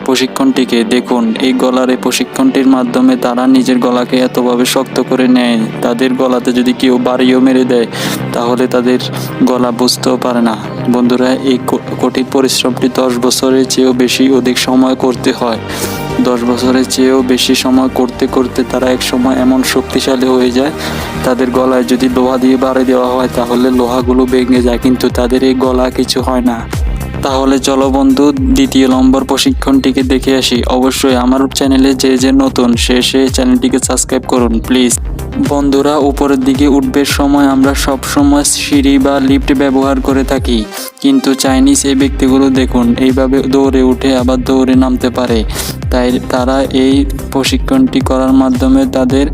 প্রশিক্ষণটিকে দেখুন। এই গলার এই প্রশিক্ষণটির মাধ্যমে তারা নিজের গলাকে এতভাবে শক্ত করে নেয়, তাদের গলাতে যদি কেউ বাড়িও মেরে দেয় তাহলে তাদের গলা বুঝতেও পারে না। বন্ধুরা, এই কঠিন পরিশ্রমটি 10 বছরের চেয়েও বেশি অধিক সময় করতে হয়। 10 বছরের চেয়েও বেশি সময় করতে করতে তারা এক সময় এমন শক্তিশালী হয়ে যায়, তাদের গলায় যদি লোহা দিয়ে বাড়ি দেওয়া হয় তাহলে লোহাগুলো ভেঙে যায়, কিন্তু তাদের এই গলা কিছু হয় না। তাহলে চলো বন্ধু, দ্বিতীয় নম্বর প্রশিক্ষণটিকে দেখে আসি। অবশ্যই আমার চ্যানেলে যে নতুন সে চ্যানেলটিকে সাবস্ক্রাইব করুন প্লিজ। বন্ধুরা, উপরের দিকে উঠবার সময় আমরা সব সময় সিঁড়ি বা লিফট ব্যবহার করে থাকি, কিন্তু চাইনিজ এই ব্যক্তিগুলো দেখুন এইভাবে দৌড়ে উঠে আবার দৌড়ে নামতে পারে। তাই তারা এই প্রশিক্ষণটি করার মাধ্যমে তাদের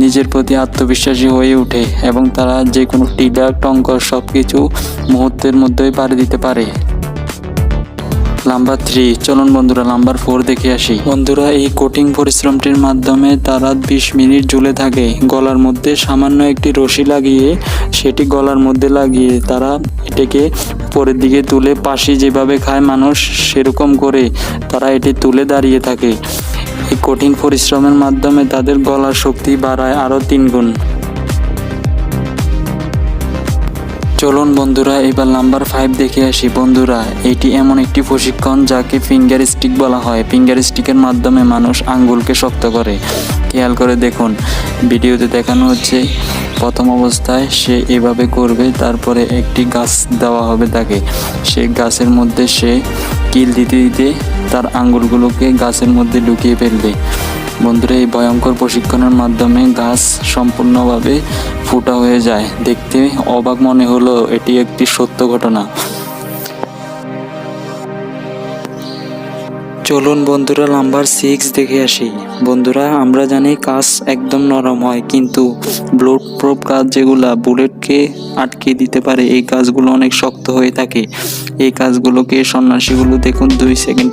নিজের প্রতি আত্মবিশ্বাসী হয়ে ওঠে এবং তারা যে কোনো টিলা টঙ্কর সব কিছু মুহূর্তের মধ্যেই পাড়ি দিতে পারে। নাম্বার 3, চলুন বন্ধুরা নাম্বার 4 দেখে আসি। বন্ধুরা, এই কঠিন পরিশ্রমটির মাধ্যমে তারা 20 মিনিট ঝুলে থাকে। গলার মধ্যে সামান্য একটি রশি লাগিয়ে সেটি গলার মধ্যে লাগিয়ে তারা এটাকে পরের দিকে তুলে পাশি যেভাবে খায় মানুষ সেরকম করে তারা এটি তুলে দাঁড়িয়ে থাকে। এই কঠিন পরিশ্রমের মাধ্যমে তাদের গলার শক্তি বাড়ায় আরও 3 গুণ। চলুন বন্ধুরা এবার নাম্বার 5 দেখে আসি। বন্ধুরা, এটি এমন একটি প্রশিক্ষণ যাকে ফিঙ্গার স্টিক বলা হয়। ফিঙ্গার স্টিকের মাধ্যমে মানুষ আঙ্গুলকে শক্ত করে। খেয়াল করে দেখুন, ভিডিওতে দেখানো হচ্ছে প্রথম অবস্থায় সে এভাবে করবে, তারপরে একটি গাছ দেওয়া হবে তাকে। সে গাছের মধ্যে সে কিল দিতে দিতে তার আঙ্গুলগুলোকে গাছের মধ্যে ঢুকিয়ে ফেলবে। বন্ধুরা, এই ভয়ঙ্কর প্রশিক্ষণের মাধ্যমে গাছ সম্পূর্ণভাবে ফুটা হয়ে যায়। দেখতে অবাক মনে হলো, এটি একটি সত্য ঘটনা। চলুন বন্ধুরা নাম্বার 6 দেখে আসি। বন্ধুরা, আমরা জানি কাঁচ একদম নরম হয়, কিন্তু বুলেট প্রুফ কাঁচ যেগুলা বুলেটকে আটকে দিতে পারে এই কাঁচগুলো অনেক শক্ত হয়ে থাকে। এই কাঁচগুলোকে সন্ন্যাসীগুলো দেখুন 2 সেকেন্ড